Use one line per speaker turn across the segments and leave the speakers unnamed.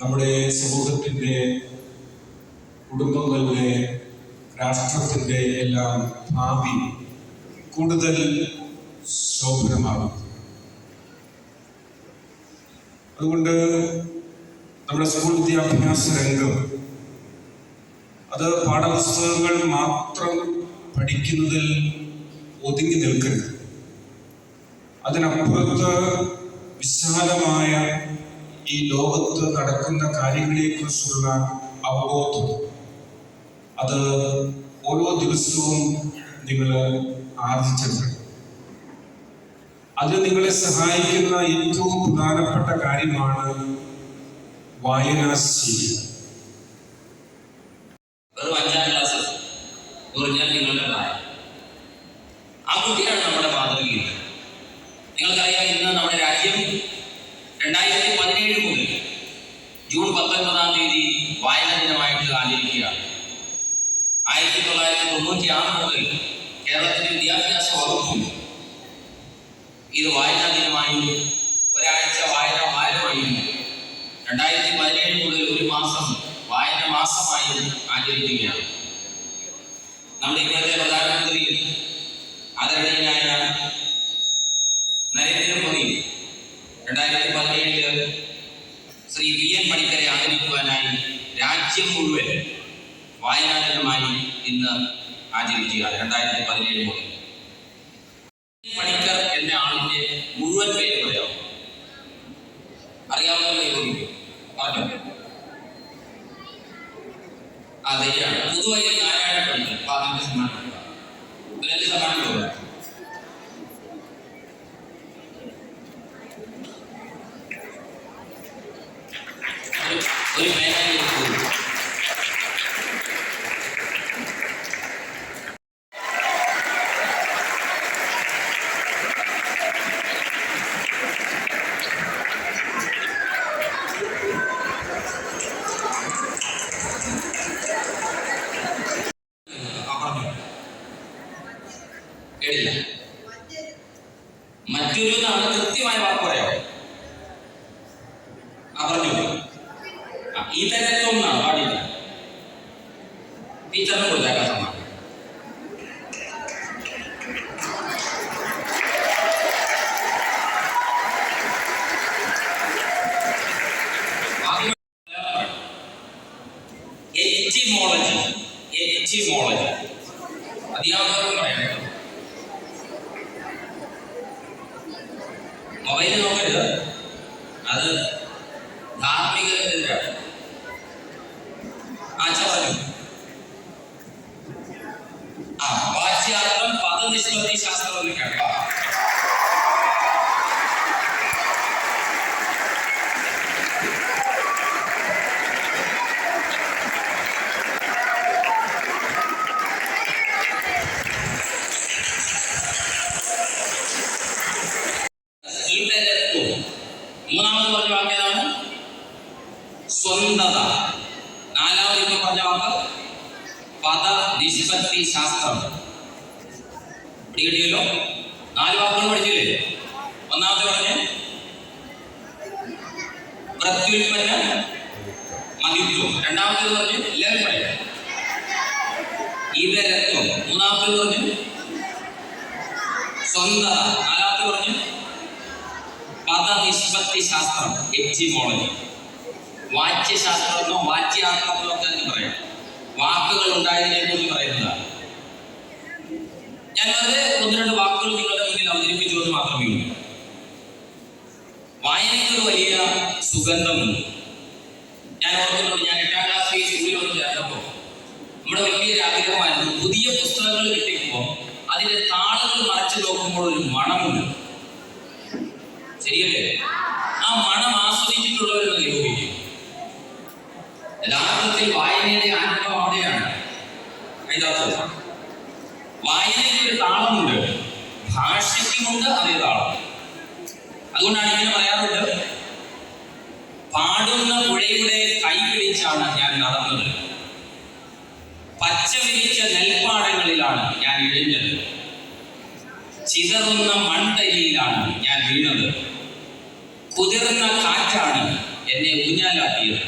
നമ്മുടെ സമൂഹത്തിൻ്റെ, കുടുംബങ്ങളുടെ, രാഷ്ട്രത്തിൻ്റെ എല്ലാം ഭാവി കൂടുതൽ ശോഭനമാകും. അതുകൊണ്ട് നമ്മുടെ സ്കൂൾ വിദ്യാഭ്യാസ രംഗം അത് പാഠപുസ്തകങ്ങൾ മാത്രം പഠിക്കുന്നതിൽ ഒതുങ്ങി നിൽക്കരുത്. അതിനപ്പുറത്ത് വിശാലമായ ഈ ലോകത്ത് നടക്കുന്ന കാര്യങ്ങളെക്കുറിച്ചുള്ള അവബോധം അത് ഓരോ ദിവസവും നിങ്ങൾ ആർജിച്ചെടുക്കണം. അത് നിങ്ങളെ സഹായിക്കുന്ന ഏറ്റവും പ്രധാനപ്പെട്ട കാര്യമാണ് വായനാശീലം.
ആ കുട്ടിയാണ് നമ്മുടെ മാതൃകയിൽ. നിങ്ങൾക്കറിയാം, ഇന്ന് നമ്മുടെ രാജ്യം 2017 മുതൽ ജൂൺ 19 വായനാ ദിനമായിട്ട് ആചരിക്കുകയാണ്. 1996 മുതൽ കേരളത്തിലെ വിദ്യാഭ്യാസ വകുപ്പും ഇത് വായനാ ദിനമായി ഒരാഴ്ച വായന വാരമായിരുന്നു. 2017 മുതൽ ഒരു മാസം വായന മാസമായി ആചരിക്കുകയാണ്. നമ്മുടെ ഇപ്പോഴത്തെ പ്രധാനമന്ത്രി ആദരണീയനായ നരേന്ദ്രമോദി 2017 ശ്രീ VN പണിക്കരെ ആദരിക്കുവാനായി രാജ്യം മുഴുവൻ വായനാ ദിനമായി ഇന്ന് ആചരിക്കുകയാണ്. 2017 മുതൽ പണിക്കർ എന്ന ആളിന്റെ മുഴുവൻ പേര് പറയാം. അറിയാവുന്ന അതെയാണ് പുതുവൈ നാരായണ പണിക്കർ. പാതിന്റെ സമ്മാനം ഇതിനെല്ലാം സമ്മാനം തോന്നുന്നു. ഒരു മേഖലയിൽ കേട്ടില്ല. മറ്റൊരു നാളെ കൃത്യമായ വാക്ക് പറയാമോ? പറഞ്ഞു. ഇതരത്വം പാടില്ല. ടീച്ചറിനെ കൊടുത്തേക്കാം സമ്മാനം. Etymology etymology. അധ്യാപകർക്ക് പറയണേ, മൊബൈൽ നോക്കരുത്, അത് ധാർമ്മികതയ്ക്കെതിരാണ്. ആച്ച പറഞ്ഞു വാച്യാർത്ഥം പദനിഷ്പത്തി ശാസ്ത്രം എന്നൊക്കെയാണ്. മൂന്നാമത് പറഞ്ഞ വാക്ക് ഏതാണ്? സ്വന്തത. നാലാമത് ഇപ്പൊ പറഞ്ഞ വാക്ക് പദ നിഷ്പത്തി ശാസ്ത്രം. പിടികിട്ടിയല്ലോ? 4 വാക്കുകൾ പഠിച്ചില്ലേ? ഒന്നാമത്തെ പറഞ്ഞ് പ്രത്യുൽപ്പന്ന മതിത്വം. രണ്ടാമത്തേത് പറഞ്ഞ് ലംഘനം ഇതരത്വം. മൂന്നാമത്തേത് പറഞ്ഞ് സ്വന്തത. നാലാമത്തെ പറഞ്ഞ് പദനിഷ്പത്തി ശാസ്ത്രം, എറ്റിമോളജി. വാച്യശാസ്ത്രമെന്നോ വാച്യാർത്ഥമെന്നോ ഒക്കെ എന്ന് പറയാം. വാക്കുകൾ ഉണ്ടായതിനെ കുറിച്ച് പറയുന്നതാണ്. ഞാൻ വെറുതെ 1-2 വാക്കുകൾ നിങ്ങളുടെ മുന്നിൽ അവതരിപ്പിച്ചു എന്ന് മാത്രമേ ഉള്ളൂ. വായനയ്ക്കൊരു വലിയ സുഗന്ധമുണ്ട്. ഞാൻ ഓർക്കുന്നുണ്ട്, ഞാൻ 8ാം ക്ലാസ്സിൽ സ്കൂളിൽ വന്ന് ചേർന്നപ്പോൾ നമ്മുടെ വലിയൊരു ആഗ്രഹമായിരുന്നു, പുതിയ പുസ്തകങ്ങൾ കിട്ടിക്കുമ്പോൾ അതിന്റെ താളുകൾ മറച്ചു നോക്കുമ്പോൾ ഒരു മണമുണ്ട്. ശരിയല്ലേ? ആ മണം ആസ്വദിച്ചിട്ടുള്ളവരെന്ന് നിരൂപിക്കും. യഥാർത്ഥത്തിൽ വായനയുടെ ആനന്ദം അവിടെയാണ്. യഥാർത്ഥം വായനയ്ക്ക് ഒരു താളമുണ്ട്, ഭാഷയ്ക്കുമുണ്ട് അതേ താളം. അതുകൊണ്ടാണ് ഇങ്ങനെ പറയാറുണ്ട്, പാടുന്ന പുഴയുടെ കൈ പിടിച്ചാണ് ഞാൻ നടന്നത്, പച്ച വിരിച്ച നെൽപ്പാടങ്ങളിലാണ് ഞാൻ ഇഴഞ്ഞത്, ചിതറുന്ന മൺതരിയിലാണ് ഞാൻ വീണത്, കുതിർന്ന കാറ്റാണ് എന്നെ ഊഞ്ഞാലാക്കിയത്,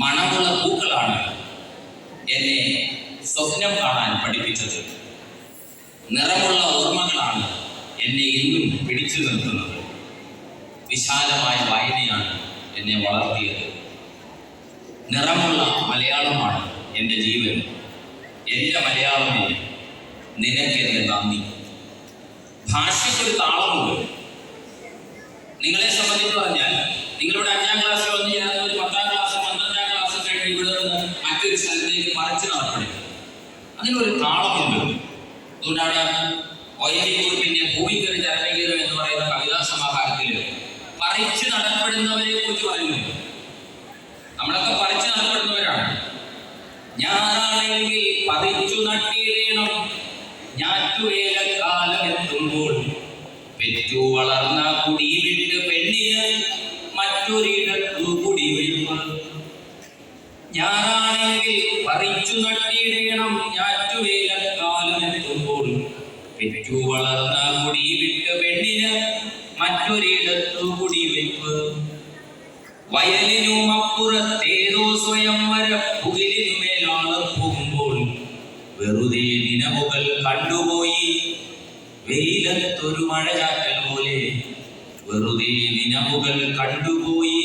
മണമുള്ള പൂക്കളാണ് എന്നെ സ്വപ്നം കാണാൻ പഠിപ്പിച്ചത്, നിറമുള്ള ഓർമ്മകളാണ് എന്നെ ഇന്നും പിടിച്ചു നിർത്തുന്നത്, വിശാലമായ വായനയാണ് എന്നെ വളർത്തിയത്, നിറമുള്ള മലയാളമാണ് എൻ്റെ ജീവൻ, എൻ്റെ മലയാളമേ നിനക്ക് എൻ്റെ നന്ദി. ഭാഷയ്ക്കൊരു താളമുണ്ട്. നിങ്ങളെ സംബന്ധിച്ച് പറഞ്ഞാൽ നിങ്ങളുടെ 5ാം ക്ലാസ്സിൽ വന്ന് ചേർന്ന് ഒരു 10ാം ക്ലാസ് 12ാം ക്ലാസ് കഴിഞ്ഞ് ഇവിടെ നിന്ന് മറ്റൊരു സ്ഥലത്തേക്ക് പറിച്ചു നടക്കണം. അതിനൊരു താളമുണ്ട്. അതുകൊണ്ടാണ് ഒ.എൻ.വി. ഭൂമിക്കൊരു ചരമഗീതം എന്ന് പറയുന്ന കവിതാ സമാഹാരത്തിൽ പറിച്ചു നടപ്പെടുന്നവരെ കുറിച്ച് പറയുന്നുണ്ട്. നമ്മളൊക്കെ പറിച്ചു നടപ്പെടുന്നവരാണ്. ഞാനാണെങ്കിൽ പറിച്ചു നട്ടിടേണം, ഞാറ്റുവേലക്കാലം എത്തുമ്പോൾ പെറ്റു വളർന്ന കുടി വിട്ട് പെണ്ണിന് മറ്റൊരിടത്തു കുടിവയ്പ്. ഞാനാണെങ്കിൽ പറിച്ചു നട്ടിടേണം, ഞാറ്റുവേലക്കാലം എത്തുമ്പോൾ പെറ്റു വളർന്ന കുടി വിട്ട് പെണ്ണിന് മറ്റൊരിടത്തു കുടിവയ്പ്. വയലിനും അപ്പുറത്തേതോ സ്വയംവര പുകിലിനുമേലാണ് പോകുമ്പോൾ വെറുതെ ദിനമുകൾ കണ്ടുപോയി വെയിലത്തൊരു മഴചാറ്റൽ പോലെ, വെറുതെ ദിനമുകൾ കണ്ടുപോയി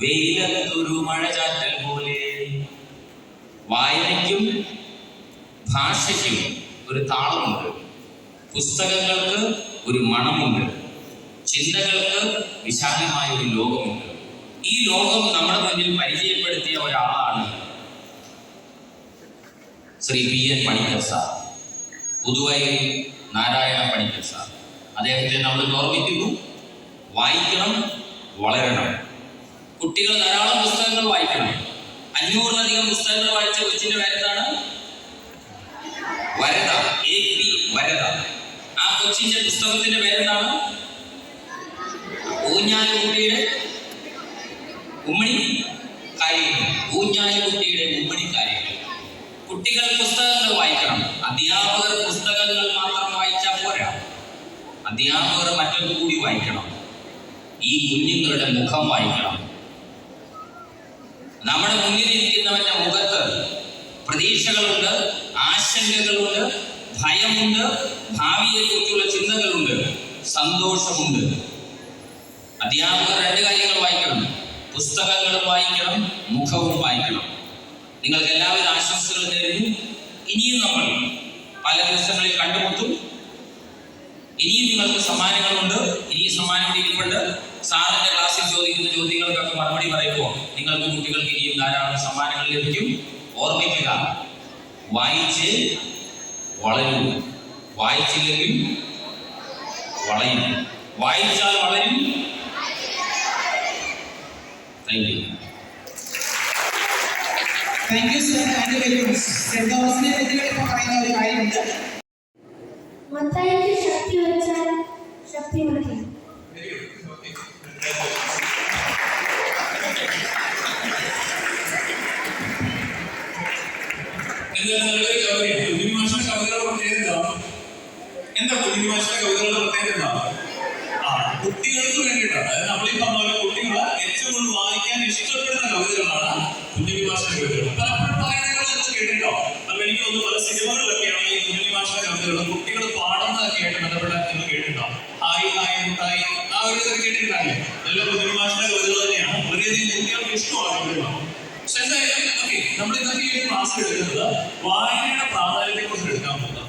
വെയിലത്തൊരു മഴചാറ്റൽ പോലെ. വായനയ്ക്കും ഭാഷയ്ക്കും ഒരു താളമുണ്ട്. പുസ്തകങ്ങൾക്ക് ഒരു മണമുണ്ട്. ചിന്തകൾക്ക് വിശാലമായ ഒരു ലോകമുണ്ട്. ഈ ലോകം നമ്മുടെ മുന്നിൽ പരിചയപ്പെടുത്തിയ ഒരാളാണ് Shri P.N. Panicker sir, Puthuvayil Narayana Panicker sir. അദ്ദേഹത്തെ നമ്മൾ ഓർമ്മിക്കുന്നു. വായിക്കണം, വളരണം. കുട്ടികൾ ധാരാളം പുസ്തകങ്ങൾ വായിക്കണം. 500-ലധികം പുസ്തകങ്ങൾ വായിച്ച കൊച്ചിന്റെ പേരെന്താണ്? വരദ. A.P. വരദ. ആ കൊച്ചിന്റെ പുസ്തകത്തിന്റെ പേരെന്താണ്? ഊഞ്ഞാലുകുട്ടിയുടെ ഉമ്മണി കാര്യങ്ങൾ. ഊഞ്ഞാലുകുട്ടിയുടെ ഉമ്മണി കാര്യങ്ങൾ. കുട്ടികൾ പുസ്തകങ്ങൾ വായിക്കണം. അധ്യാപകർ പുസ്തകങ്ങൾ മാത്രം വായിച്ചാൽ പോരാ, അധ്യാപകർ മറ്റൊന്നു കൂടി വായിക്കണം. ഈ കുഞ്ഞുങ്ങളുടെ മുഖം വായിക്കണം. നമ്മുടെ മുന്നിലിരിക്കുന്നവന്റെ മുഖത്ത് പ്രതീക്ഷകളുണ്ട്, ആശങ്കകളുണ്ട്, ഭയമുണ്ട്, ഭാവിയെക്കുറിച്ചുള്ള ചിന്തകളുണ്ട്, സന്തോഷമുണ്ട്. അധ്യാപകർ 2 കാര്യങ്ങൾ വായിക്കണം: പുസ്തകങ്ങളും വായിക്കണം, മുഖവും വായിക്കണം. നിങ്ങൾക്ക് എല്ലാവരും ആശംസകൾ ഇനിയും നമ്മൾ പല ദിവസങ്ങളിൽ കണ്ടുമുട്ടും. ഇനിയും നിങ്ങൾക്ക് സമ്മാനങ്ങളുണ്ട്. ഇനിയും സമ്മാനം ഇരിപ്പുണ്ട്. സാറിന്റെ ക്ലാസ്സിൽ ചോദിക്കുന്ന ചോദ്യങ്ങൾക്കൊക്കെ മറുപടി പറയുമ്പോൾ നിങ്ങൾക്ക് കുട്ടികൾക്ക് ഇനിയും ധാരാളം സമ്മാനങ്ങൾ ലഭിക്കും. ഓർമ്മിക്കുക, വായിച്ച് വളരൂ, വായിച്ചില്ലെങ്കിൽ വളയും. വായിച്ചാൽ വളരും. Thank you.
Thank you sir, thank you very much. Saint തോമസിനെ പറ്റി പറയുന്ന ഒരു കാര്യമുണ്ട്.
മത്തായിക്ക് ശക്തി വെച്ചാൽ ശക്തി മതി.
എന്താ കുഞ്ഞുമാഷിന്റെ കവിതകളുടെ പ്രത്യേകത? കുട്ടികൾക്ക് വേണ്ടിയിട്ടാണ്. അതായത് നമ്മളീ പറഞ്ഞ പോലെ കുട്ടികൾ ഏറ്റവും കൂടുതൽ വായിക്കാൻ ഇഷ്ടപ്പെടുന്ന കവിതകളാണ് കുഞ്ഞുമാഷിന്റെ കവിതകൾ. പലപ്പോഴും പറയുന്നത് കേട്ടിട്ടോ? അപ്പൊ എനിക്ക് തോന്നുന്നു പല സിനിമകളിലൊക്കെയാണ് ഈ കുഞ്ഞുമാഷിന്റെ കവിതകൾ കുട്ടികൾ പാടുന്നതൊക്കെ ആയിട്ട് ബന്ധപ്പെട്ട നിങ്ങൾ കേട്ടിട്ടുണ്ടോ? ഹായ് ഹായ് മുട്ടായി, ആ ഒരു ഇതൊക്കെ കേട്ടിട്ടുണ്ടാവില്ലേ? നല്ല കുഞ്ഞുമാഷിന്റെ കവിതകൾ തന്നെയാണ്. വളരെയധികം കുട്ടികൾക്ക് ഇഷ്ടമാണ് കവിതകളാണ്. പക്ഷെ എന്തായാലും ഓക്കെ, നമ്മൾ ഇന്നത്തെ ഈ ക്ലാസ് എടുക്കുന്നത് വായനയുടെ പ്രാധാന്യത്തെ കുറിച്ച് എടുക്കാൻ പോകുന്നത്.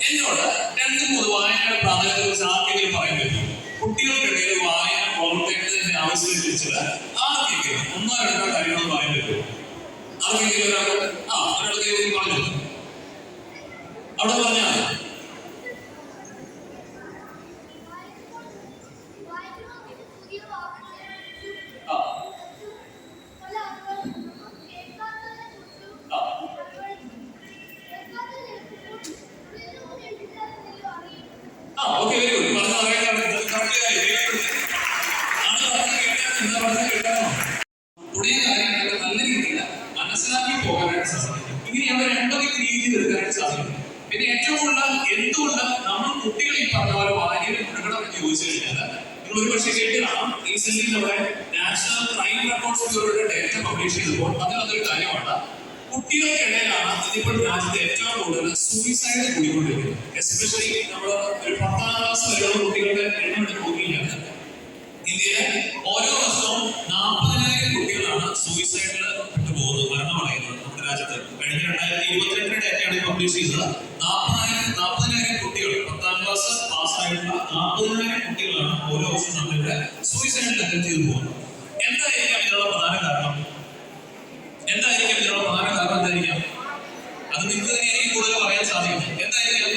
എന്നോട് 2-3 വായനയുടെ പ്രാധാന്യത്തെ കുറിച്ച് ആർക്കെങ്കിലും പറയാൻ പറ്റും? കുട്ടികൾക്കിടയിൽ വായന വളർത്തേണ്ടതിന്റെ ആവശ്യം വെച്ചത് ആർക്കെങ്കിലും 1-2 കാര്യങ്ങൾ പറയാൻ പറ്റും? ആർക്കെങ്കിലും ഒരാൾക്ക് ഒരാൾക്ക് പറഞ്ഞു അവിടെ പറഞ്ഞാൽ ഓക്കെ, വെരി ഗുഡ്. പറഞ്ഞ തുടങ്ങിയ കാര്യങ്ങളൊക്കെ നല്ല രീതിയിൽ മനസ്സിലാക്കി പോകാനായിട്ട് സാധിക്കും. ഇങ്ങനെയാണ് 2 രീതിയിൽ എടുക്കാനായിട്ട് സാധിക്കും. പിന്നെ ഏറ്റവും കൂടുതൽ എന്തുകൊണ്ട് നമ്മൾ കുട്ടികൾ ഈ പറഞ്ഞ പോലെ വായനയിൽ മുഴുകണം എന്ന് ചോദിച്ചു കഴിഞ്ഞാൽ നിങ്ങൾ ഒരു പക്ഷേ കേട്ടതാണ് റീസെന്റ് നമ്മുടെ നാഷണൽ ക്രൈം റെക്കോർഡ്സ് ബ്യൂറോയുടെ ഡേറ്റ പബ്ലിഷ് ചെയ്തപ്പോൾ അതിനകത്തൊരു കാര്യമാണ് കുട്ടികൾക്കിടയിലാണ് ഇതിപ്പോൾ രാജ്യത്തെ ഏറ്റവും കൂടുതൽ സൂയിസൈഡ് കൂടിക്കൊണ്ടിരിക്കുന്നത്. എസ്പെഷ്യലി നമ്മൾ ഒരു 10ാം ക്ലാസ് വരെയുള്ള കുട്ടികളുടെ എണ്ണം എടുത്ത് നോക്കിയില്ല. ഇന്ത്യയിലെ ഓരോ വർഷവും 40,000 കുട്ടികളാണ് സൂയിസൈഡിൽ പെട്ടുപോകുന്നത്, മരണമടയുന്നത് നമ്മുടെ രാജ്യത്ത്. കഴിഞ്ഞ 2022 ഡേറ്റയാണ് പബ്ലിഷ് ചെയ്തത്. 40,000 കുട്ടികൾ 10ാം ക്ലാസ് പാസ്സായിട്ടുള്ള 40,000 കുട്ടികളാണ് ഓരോ വർഷവും നമ്മളിവിടെ സൂയിസൈഡിൽ അറ്റൻഡ് ചെയ്തു പോകുന്നത്. എന്തായിരിക്കാം ഇതിനുള്ള പ്രധാന കാരണം? എന്തായിരിക്കാം ഇതിനുള്ള പ്രധാന കാരണം? എന്തായിരിക്കാം? അത് നിങ്ങൾക്ക് തന്നെ എനിക്ക് കൂടുതൽ പറയാൻ സാധിക്കും. എന്തായിരിക്കാം?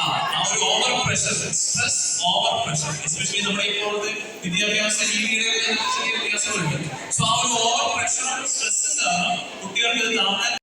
ആ ഒരു over pressure, stress over pressure. Especially നമ്മുടെ ഇപ്പോഴത്തെ വിദ്യാഭ്യാസ രീതിയുടെ ചെറിയ വ്യത്യാസങ്ങളുണ്ട്. സോ ആ ഒരു ഓവർ പ്രഷർ സ്ട്രെസ് കാരണം കുട്ടികൾക്ക് ഇത് താങ്ങാൻ